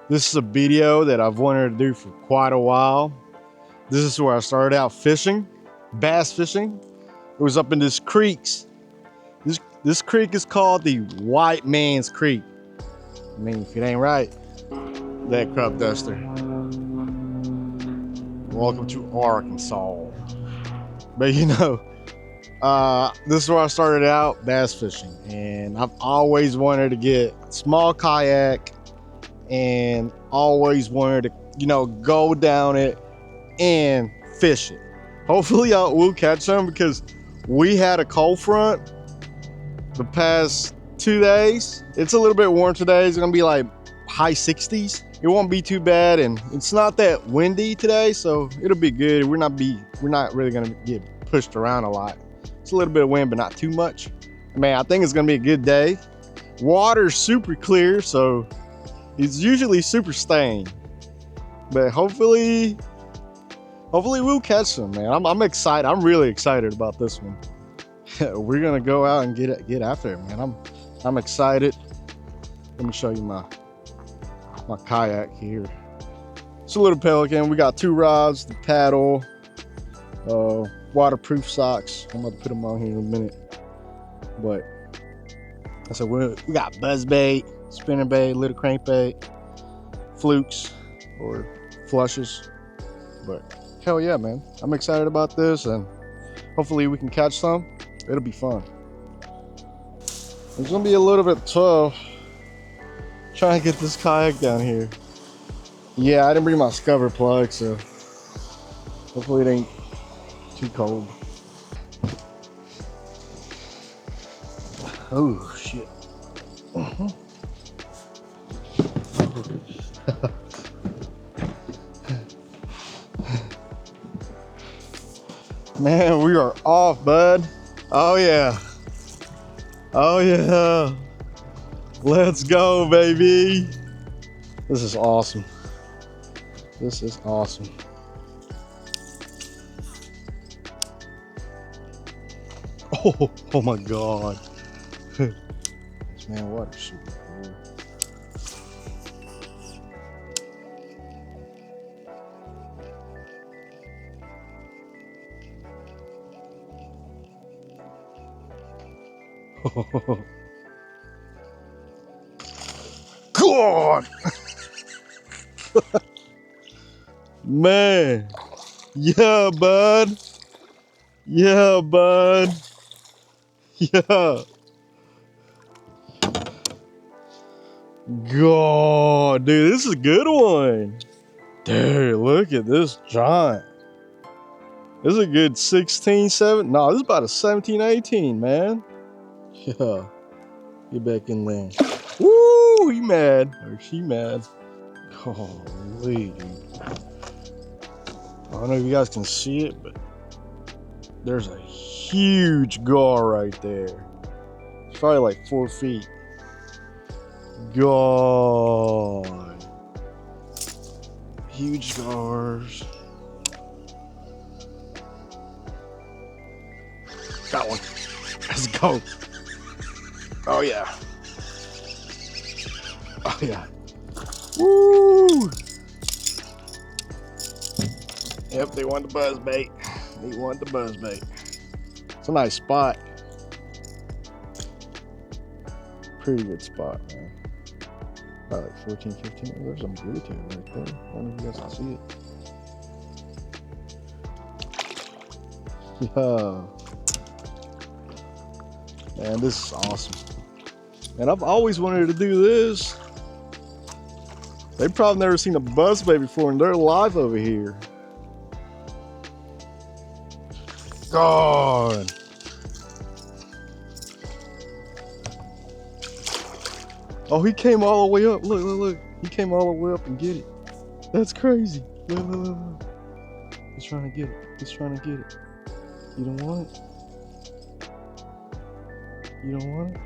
This is a video that I've wanted to do for quite a while. This is where I started out fishing, bass fishing. It was up in this creeks. This creek is called the White Man's Creek. I mean, if it ain't right, that crop duster. Welcome to Arkansas. But you know, this is where I started out bass fishing, and I've always wanted to get a small kayak and always wanted to, you know, go down it and fish it. Hopefully I will catch some, because we had a cold front the past 2 days. It's a little bit warm today. It's gonna be like high 60s. It won't be too bad, and it's not that windy today, so it'll be good. We're not really gonna get pushed around a lot. It's a little bit of wind, but not too much. Man, I think it's gonna be a good day. Water's super clear, so it's usually super stained. But hopefully we'll catch some, man. I'm excited. I'm really excited about this one. We're gonna go out and get after it, man. I'm excited. Let me show you my kayak here. It's a little Pelican. We got 2 rods, the paddle, waterproof socks. I'm about to put them on here in a minute. But so we got buzz bait, spinner bait, little crankbait, flukes or flushes. But hell yeah, man, I'm excited about this, and hopefully we can catch some. It'll be fun. It's gonna be a little bit tough trying to get this kayak down here. Yeah, I didn't bring my scupper plug, so hopefully it ain't too cold. Oh shit. Man, we are off, bud. Oh yeah. Oh yeah. Let's go, baby. This is awesome. This is awesome. Oh my God. Man, water super cool. God. Man. Yeah, bud. Yeah, bud. Yeah. God, dude, this is a good one. Dude, look at this giant. This is a good 16, 7. No, this is about a 17, 18, man. Yeah. Get back in lane. Woo, he mad. Or she mad. Holy, dude. I don't know if you guys can see it, but there's a huge gar right there. It's probably like 4 feet. God. Huge gars. Got one. Let's go. Oh yeah. Oh yeah. Woo! Yep, they want the buzz bait. They want the buzz bait. It's a nice spot. Pretty good spot, man. About like 14, 15. There's some blue tail right there. I don't know if you guys can see it. Yeah. Man, this is awesome. And I've always wanted to do this. They've probably never seen a buzz bait before in their life over here. God. Oh, he came all the way up. Look, look, look. He came all the way up and get it. That's crazy. Look, look, look, look. He's trying to get it. He's trying to get it. You don't want it? You don't want it?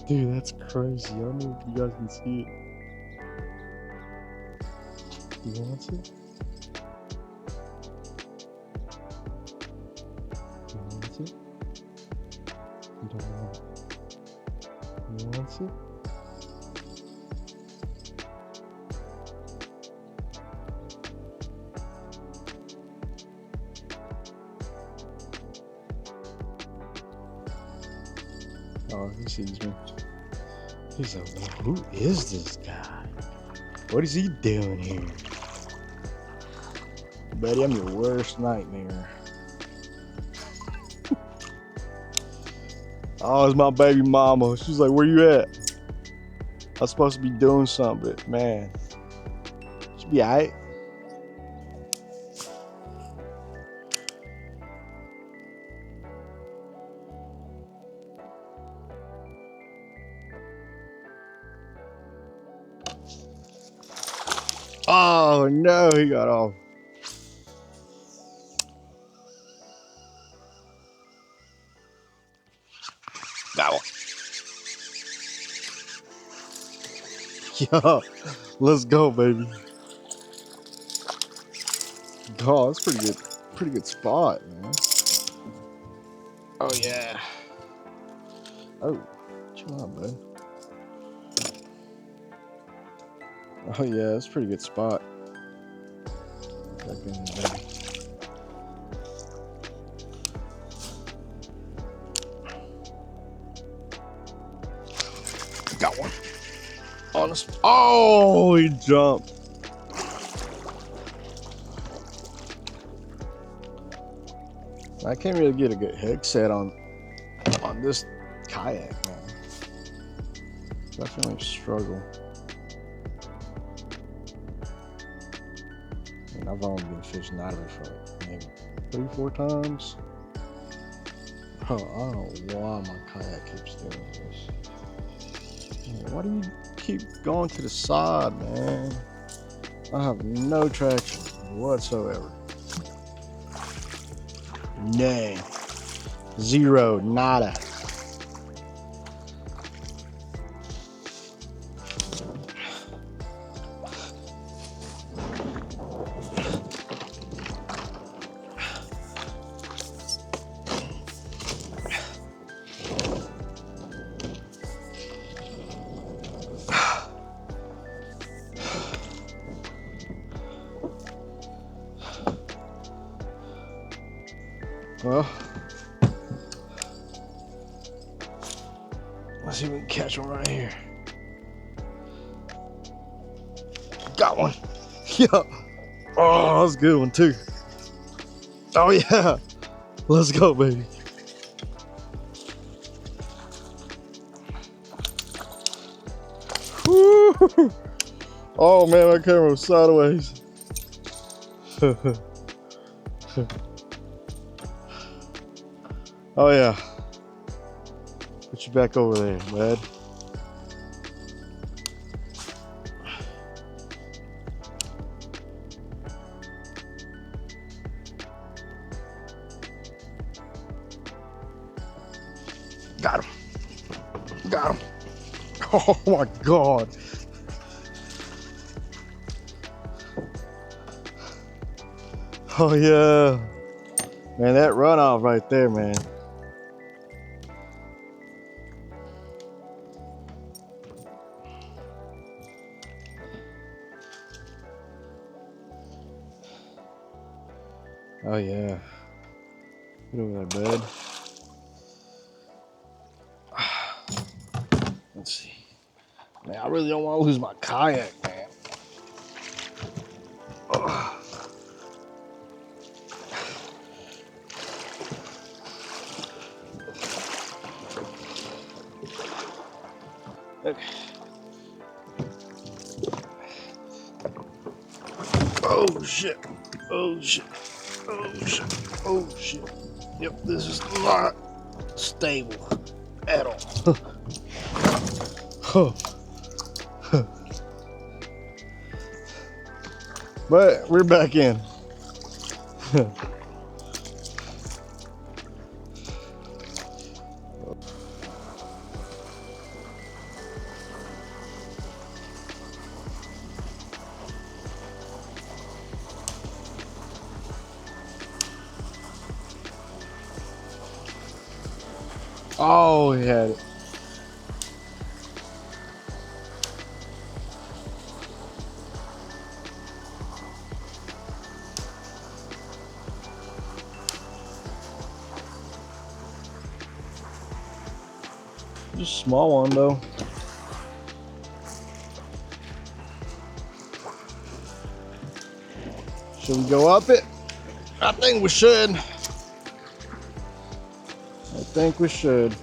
Dude, that's crazy. I don't know if you guys can see it. He wants it? He wants it? You don't want it? He wants it? Oh, he sees me. He's like, who is this guy? What is he doing here? Buddy, I'm your worst nightmare. Oh, it's my baby mama. She's like, where you at? I was supposed to be doing something, but man, she be alright. Oh no, he got off. Got one. Yo, let's go, baby. Oh, that's pretty good spot, man. Oh yeah. Oh, chill out, bud. Oh yeah, that's a pretty good spot. Back in there. Got one. Honest. Oh, he jumped. I can't really get a good head set on this kayak, man. Definitely struggle. And I've only been fishing out of it for maybe 3-4 times. Oh, I don't know why my kayak keeps doing this. Man, why do you keep going to the side, man? I have no traction whatsoever. Nay. Zero. Nada. Well, let's see if we can catch one right here. Got one. Yeah. Oh, that was a good one too. Oh yeah. Let's go, baby. Woo. Oh man, my camera was sideways. Oh yeah. Put you back over there, bud. Got him. Got him. Oh my God. Oh yeah. Man, that runoff right there, man. Oh yeah. Get over there, bud. Let's see. Man, I really don't want to lose my kayak, man. Ugh. Okay. Oh shit. Oh shit. Oh shit. Oh shit. Yep, this is not stable at all. But we're back in. Oh, he had it. Just a small one though. Should we go up it? I think we should. I think we should.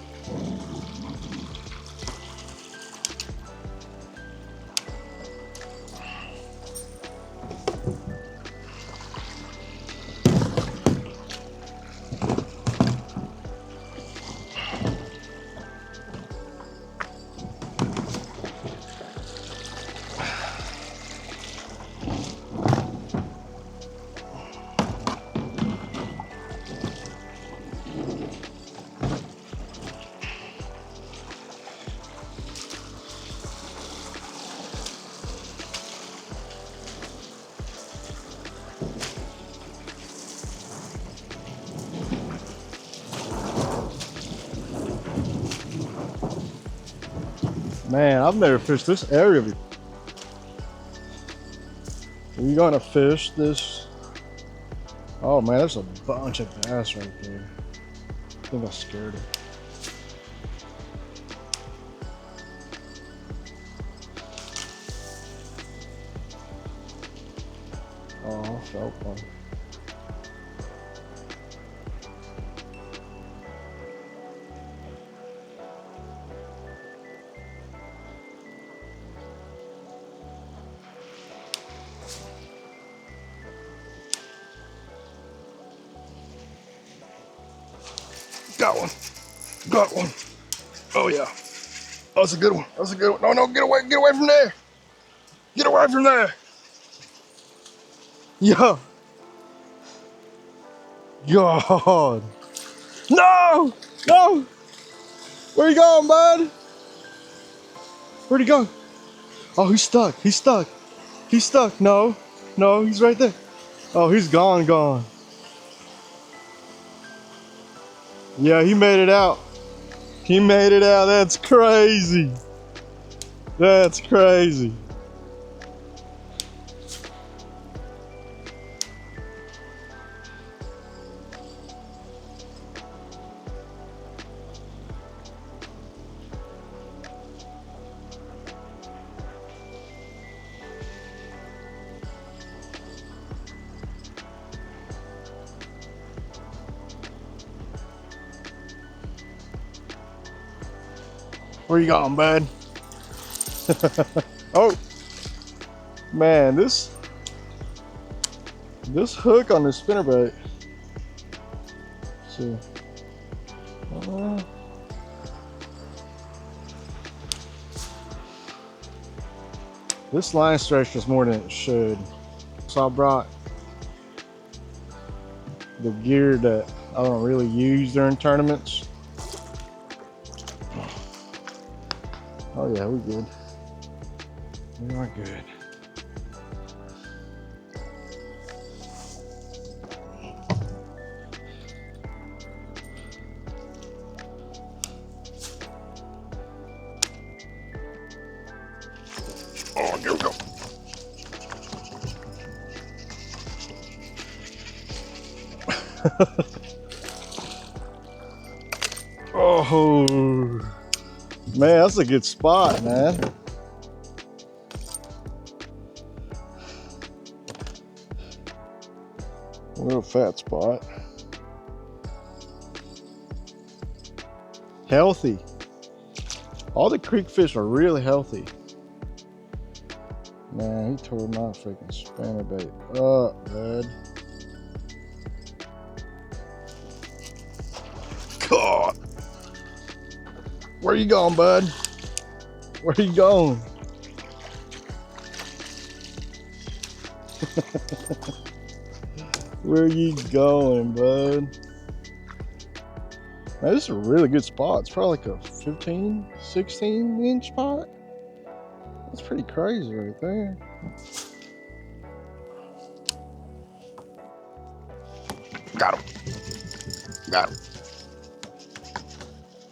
Man, I've never fished this area before. Are you gonna fish this? Oh man, there's a bunch of bass right there. I think I scared it. Oh, I felt one. Got one. Got one. Oh yeah. That's a good one. That's a good one. No, no, get away from there. Get away from there. Yeah. God. No! No! Where you going, bud? Where'd he go? Oh, he's stuck. He's stuck. He's stuck. No. No, he's right there. Oh, he's gone. Yeah, he made it out. He made it out. That's crazy. That's crazy. Where you going, bud? Oh, man, this hook on this spinnerbait. Let's see. This line stretches more than it should. So I brought the gear that I don't really use during tournaments. Oh yeah, we're good. We are good. Oh, here we go. Oh, man, that's a good spot, man. A little fat spot. Healthy. All the creek fish are really healthy. Man, he tore my freaking spinnerbait up, bud. God. Where you going, bud? Where you going? Where you going, bud? Man, this is a really good spot. It's probably like a 15, 16 inch spot. That's pretty crazy right there. Got him. Got him.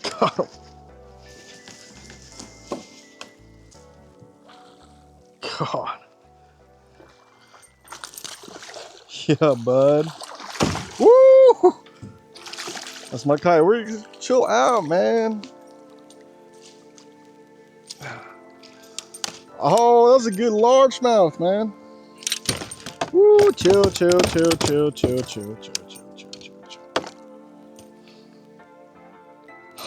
Got him. God. Yeah, bud. Woo! That's my kayak. Chill out, man. Oh, that's a good largemouth, man. Woo, chill, chill, chill, chill, chill, chill, chill, chill, chill, chill, chill.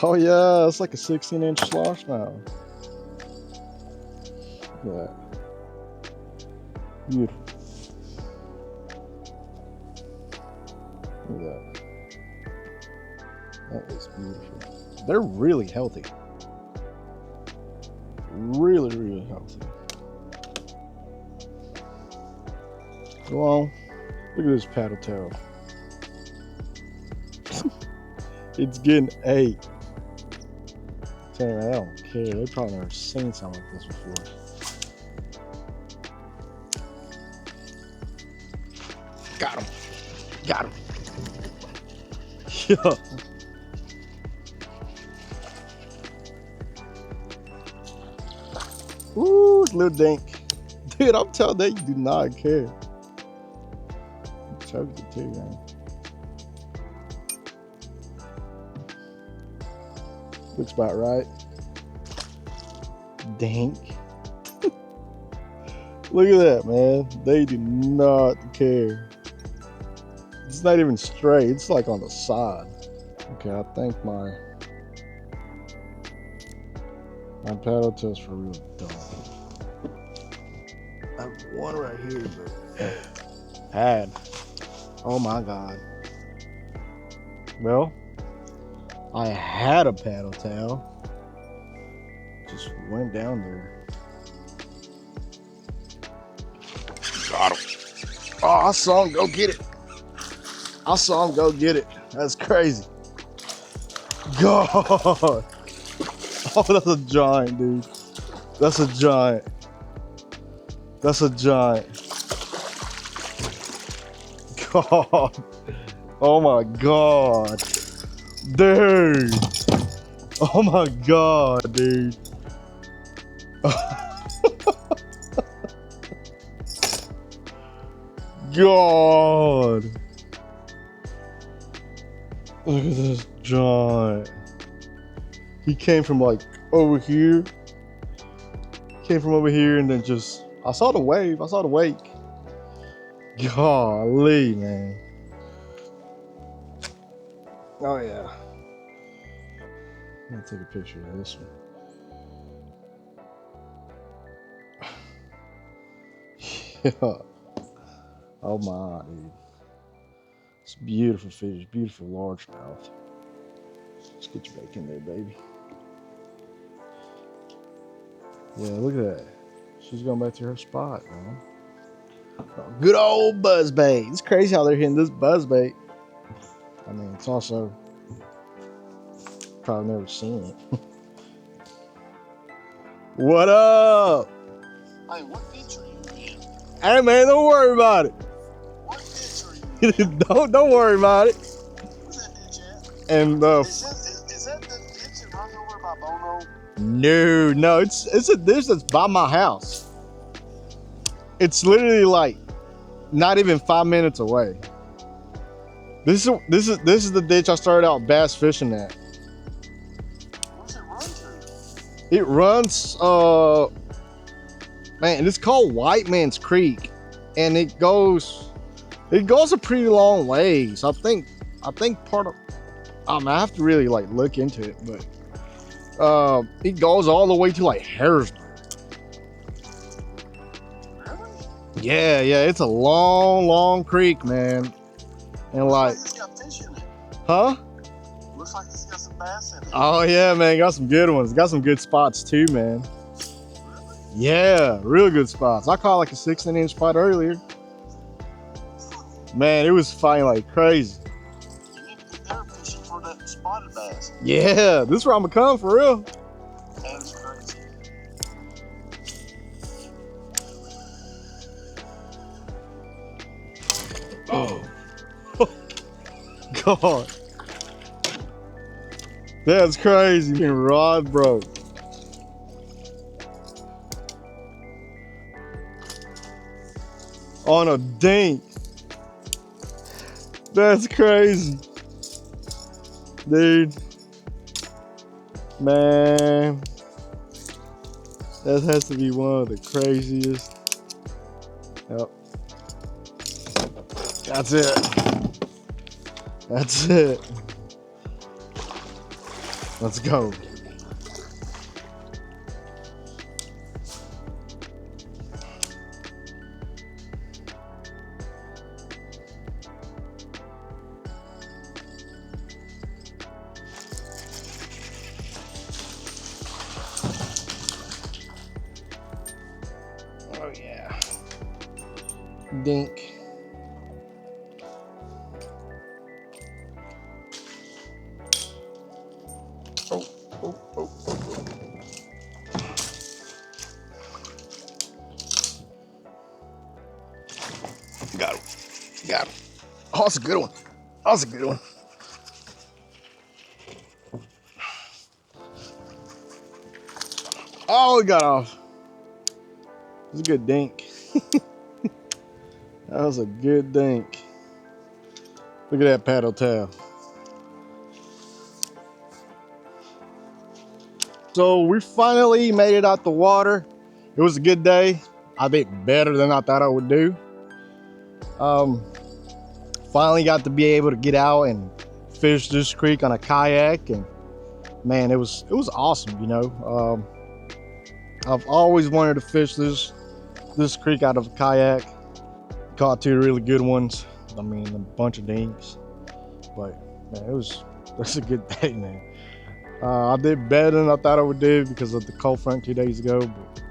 Oh yeah, it's like a 16-inch largemouth. Look at that. Beautiful. Look at that. That is beautiful. They're really healthy. Really, really healthy. Go on. Look at this paddle tail. It's getting 8. Damn, I don't care. They probably never seen something like this before. Got him. Got him. Yeah. Ooh, little dink. Dude, I'm telling you, they do not care. Choked it too, man. Looks about right. Dink. Look at that, man. They do not care. It's not even straight. It's like on the side. Okay, I think my paddle tails for real dumb. I have one right here, but had. Oh my god. Well, I had a paddle tail. Just went down there. Got him. Oh, I saw him go get it. I saw him go get it. That's crazy. God. Oh, that's a giant, dude. That's a giant. That's a giant. God. Oh my god. Dude. Oh my god, dude. God. Look at this giant. He came from like over here. Came from over here and then just, I saw the wave. I saw the wake. Golly, man. Oh yeah. I'm gonna take a picture of this one. Yeah. Oh my, dude. It's a beautiful fish, beautiful largemouth. Let's get you back in there, baby. Yeah, look at that. She's going back to her spot, man. Oh, good old buzzbait. It's crazy how they're hitting this buzzbait. I mean, it's also probably never seen it. What up? Hey, what ditch are you in? Hey man, don't worry about it. What ditch are you in? don't worry about it. Where's that ditch at? And Is that the ditch that runs over by Bono? no, it's a ditch that's by my house. It's literally like not even 5 minutes away. This is the ditch I started out bass fishing at. Where's it run to? It runs man, it's called White Man's Creek, and it goes a pretty long ways. I think part of, I have to really like look into it, but it goes all the way to like Harrisburg. Really? Yeah, it's a long creek, man. And like, It's got fish in it. huh? Looks like it's got some bass in it. Oh yeah, man, got some good ones. Got some good spots too, man. Really? Yeah, real good spots. I caught like a 16-inch spot earlier. Man, it was fighting like crazy. You need to get there fishing for that spotted bass. Yeah, this is where I'm gonna come for real. That is crazy. Oh. God. That's crazy. Your rod broke. On a dink. That's crazy. Dude. Man. That has to be one of the craziest. Yep. That's it. That's it. Let's go. Oh yeah. Dink. Oh, oh, oh, oh. Got him. Got him. Oh, that's a good one. That's a good one. Oh, he got off. It was a good dink. That was a good dink. Look at that paddle tail. So we finally made it out the water. It was a good day. I think better than I thought I would do. Finally got to be able to get out and fish this creek on a kayak, and man, it was awesome. You know, I've always wanted to fish this creek out of a kayak. Caught two really good ones. I mean, a bunch of dinks, but man, it was a good day, man. I did better than I thought I would do because of the cold front 2 days ago. But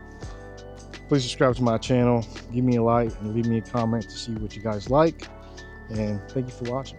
please subscribe to my channel, give me a like, and leave me a comment to see what you guys like. And thank you for watching.